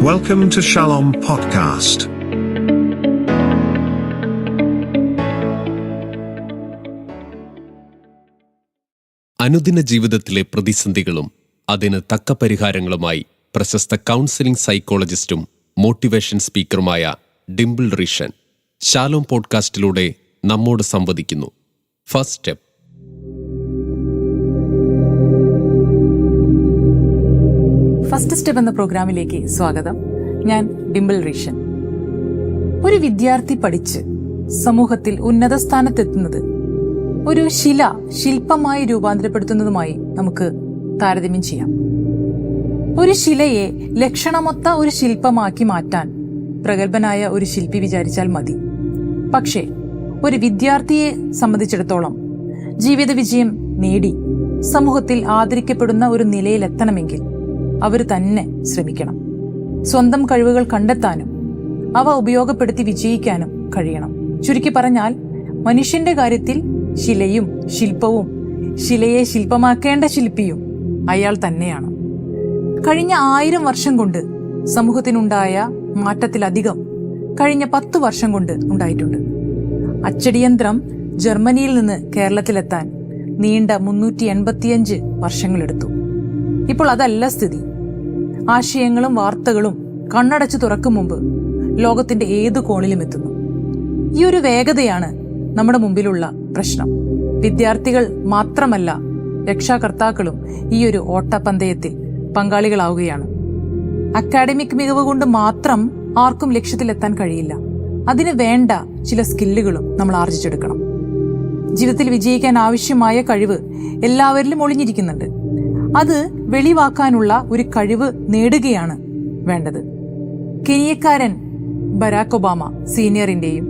Welcome to Shalom Podcast. അനുദിന ജീവിതത്തിലെ പ്രതിസന്ധികളും അതിന് തക്ക പരിഹാരങ്ങളുമായി പ്രശസ്ത കൗൺസിലിംഗ് സൈക്കോളജിസ്റ്റും മോട്ടിവേഷൻ സ്പീക്കറുമായ ഡിംപിൾ റിഷൻ ഷാലോം പോഡ്കാസ്റ്റിലൂടെ നമ്മോട് സംവദിക്കുന്നു. First step. ഫസ്റ്റ് സ്റ്റെപ്പ് എന്ന പ്രോഗ്രാമിലേക്ക് സ്വാഗതം. ഞാൻ ഡിംപിൾ റിഷൻ. ഒരു വിദ്യാർത്ഥി പഠിച്ച് സമൂഹത്തിൽ ഉന്നത സ്ഥാനത്തെത്തുന്നത് ഒരു ശില്പമായി രൂപാന്തരപ്പെടുത്തുന്നതുമായി നമുക്ക് താരതമ്യം ചെയ്യാം. ഒരു ശിലയെ ലക്ഷണമൊത്ത ഒരു ശില്പമാക്കി മാറ്റാൻ പ്രഗത്ഭനായ ഒരു ശില്പി വിചാരിച്ചാൽ മതി. പക്ഷേ ഒരു വിദ്യാർത്ഥിയെ സംബന്ധിച്ചിടത്തോളം ജീവിത വിജയം നേടി സമൂഹത്തിൽ ആദരിക്കപ്പെടുന്ന ഒരു നിലയിലെത്തണമെങ്കിൽ അവർ തന്നെ ശ്രമിക്കണം. സ്വന്തം കഴിവുകൾ കണ്ടെത്താനും അവ ഉപയോഗപ്പെടുത്തി വിജയിക്കാനും കഴിയണം. ചുരുക്കി പറഞ്ഞാൽ മനുഷ്യന്റെ കാര്യത്തിൽ ശിലയും ശില്പവും ശിലയെ ശില്പമാക്കേണ്ട ശില്പിയും അയാൾ തന്നെയാണ്. കഴിഞ്ഞ 1000 വർഷം കൊണ്ട് സമൂഹത്തിനുണ്ടായ മാറ്റത്തിലധികം കഴിഞ്ഞ 10 വർഷം കൊണ്ട് ഉണ്ടായിട്ടുണ്ട്. അച്ചടിയന്ത്രം ജർമ്മനിയിൽ നിന്ന് കേരളത്തിലെത്താൻ നീണ്ട 385 വർഷങ്ങളെടുത്തു. ഇപ്പോൾ അതല്ല സ്ഥിതി. ആശയങ്ങളും വാർത്തകളും കണ്ണടച്ചു തുറക്കും മുമ്പ് ലോകത്തിന്റെ ഏതു കോണിലും എത്തുന്നു. ഈ ഒരു വേഗതയാണ് നമ്മുടെ മുമ്പിലുള്ള പ്രശ്നം. വിദ്യാർത്ഥികൾ മാത്രമല്ല, രക്ഷാകർത്താക്കളും ഈ ഒരു ഓട്ടപ്പന്തയത്തിൽ പങ്കാളികളാവുകയാണ്. അക്കാഡമിക് മികവ് കൊണ്ട് മാത്രം ആർക്കും ലക്ഷ്യത്തിലെത്താൻ കഴിയില്ല. അതിന് വേണ്ട ചില സ്കില്ലുകളും നമ്മൾ ആർജിച്ചെടുക്കണം. ജീവിതത്തിൽ വിജയിക്കാൻ ആവശ്യമായ കഴിവ് എല്ലാവരിലും ഒളിഞ്ഞിരിക്കുന്നുണ്ട്. അത് വെളിവാക്കാനുള്ള ഒരു കഴിവ് നേടുകയാണ് വേണ്ടത്. കെനിയക്കാരൻ ബരാക് ഒബാമ സീനിയറിന്റെയും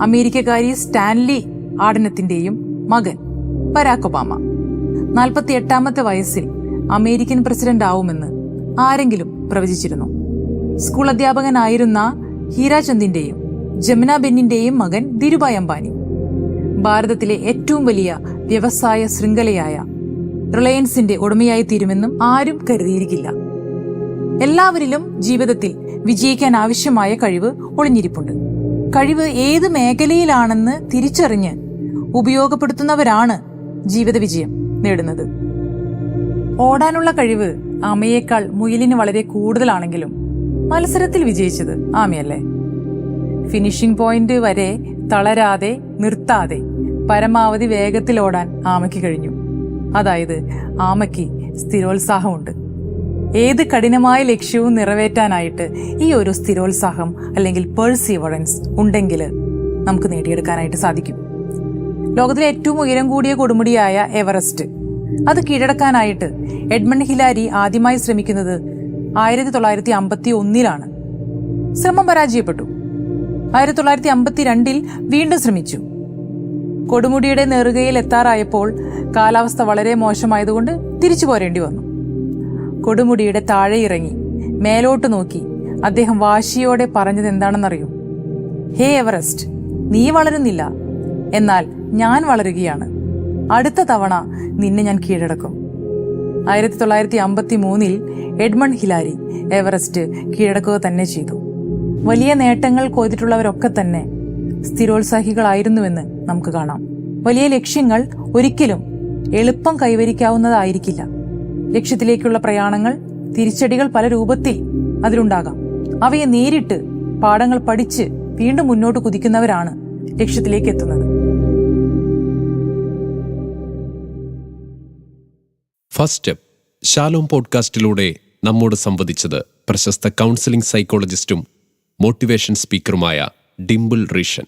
അമേരിക്കക്കാരി സ്റ്റാൻലി ആഡനത്തിന്റെയും മകൻ ബരാക് ഒബാമ 48ാമത്തെ വയസ്സിൽ അമേരിക്കൻ പ്രസിഡന്റ് ആവുമെന്ന് ആരെങ്കിലും പ്രവചിച്ചിരുന്നു? സ്കൂൾ അധ്യാപകനായിരുന്ന ഹീരാചന്ദിന്റെയും ജമുന ബെന്നിന്റെയും മകൻ ധീരുഭായ് അംബാനി ഭാരതത്തിലെ ഏറ്റവും വലിയ വ്യവസായ ശൃംഖലയായ റിലയൻസിന്റെ ഉടമയായി തീരുമെന്നും ആരും കരുതിയിരിക്കില്ല. എല്ലാവരിലും ജീവിതത്തിൽ വിജയിക്കാൻ ആവശ്യമായ കഴിവ് ഒളിഞ്ഞിരിപ്പുണ്ട്. കഴിവ് ഏത് മേഖലയിലാണെന്ന് തിരിച്ചറിഞ്ഞ് ഉപയോഗപ്പെടുത്തുന്നവരാണ് ജീവിത വിജയം നേടുന്നത്. ഓടാനുള്ള കഴിവ് ആമയേക്കാൾ മുയലിന് വളരെ കൂടുതലാണെങ്കിലും മത്സരത്തിൽ വിജയിച്ചത് ആമയല്ലേ. ഫിനിഷിംഗ് പോയിന്റ് വരെ തളരാതെ നിർത്താതെ പരമാവധി വേഗത്തിൽ ഓടാൻ ആമയ്ക്ക് കഴിഞ്ഞു. അതായത് ആമയ്ക്ക് സ്ഥിരോത്സാഹമുണ്ട്. ഏത് കഠിനമായ ലക്ഷ്യവും നിറവേറ്റാനായിട്ട് ഈ ഒരു സ്ഥിരോത്സാഹം അല്ലെങ്കിൽ പെർസീവറൻസ് ഉണ്ടെങ്കിൽ നമുക്ക് നേടിയെടുക്കാനായിട്ട് സാധിക്കും. ലോകത്തിലെ ഏറ്റവും ഉയരം കൂടിയ കൊടുമുടിയായ എവറസ്റ്റ്, അത് കീഴടക്കാനായിട്ട് എഡ്മണ്ട് ഹിലാരി ആദ്യമായി ശ്രമിക്കുന്നത് 1951 ശ്രമം പരാജയപ്പെട്ടു. 1952 വീണ്ടും ശ്രമിച്ചു. കൊടുമുടിയുടെ നെറുകയിൽ എത്താറായപ്പോൾ കാലാവസ്ഥ വളരെ മോശമായതുകൊണ്ട് തിരിച്ചു പോരേണ്ടി വന്നു. കൊടുമുടിയുടെ താഴെ ഇറങ്ങി മേലോട്ട് നോക്കി അദ്ദേഹം വാശിയോടെ പറഞ്ഞത് എന്താണെന്നറിയൂ? ഹേ എവറസ്റ്റ്, നീ വളരുന്നില്ല, എന്നാൽ ഞാൻ വളരുകയാണ്. അടുത്ത തവണ നിന്നെ ഞാൻ കീഴടക്കും. 1953 എഡ്മണ്ട് ഹിലാരി എവറസ്റ്റ് കീഴടക്കുക തന്നെ ചെയ്തു. വലിയ നേട്ടങ്ങൾ കൊയ്തിട്ടുള്ളവരൊക്കെ തന്നെ സ്ഥിരോത്സാഹികളായിരുന്നുവെന്ന് നമുക്ക് കാണാം. വലിയ ലക്ഷ്യങ്ങൾ ഒരിക്കലും എളുപ്പം കൈവരിക്കാവുന്നതായിരിക്കില്ല. ലക്ഷ്യത്തിലേക്കുള്ള പ്രയാണങ്ങൾ, തിരിച്ചടികൾ പല രൂപത്തിൽ അതിലുണ്ടാകാം. അവയെ നേരിട്ട് പാഠങ്ങൾ പഠിച്ച് വീണ്ടും മുന്നോട്ട് കുതിക്കുന്നവരാണ് ലക്ഷ്യത്തിലേക്ക് എത്തുന്നത്. ഫസ്റ്റ് സ്റ്റെപ്പ് ഷാലോം പോഡ്കാസ്റ്റിലൂടെ നമ്മോട് സംവദിച്ചത് പ്രശസ്ത കൗൺസിലിംഗ് സൈക്കോളജിസ്റ്റും മോട്ടിവേഷൻ സ്പീക്കറുമായ ഡിംപിൾ റിഷൻ.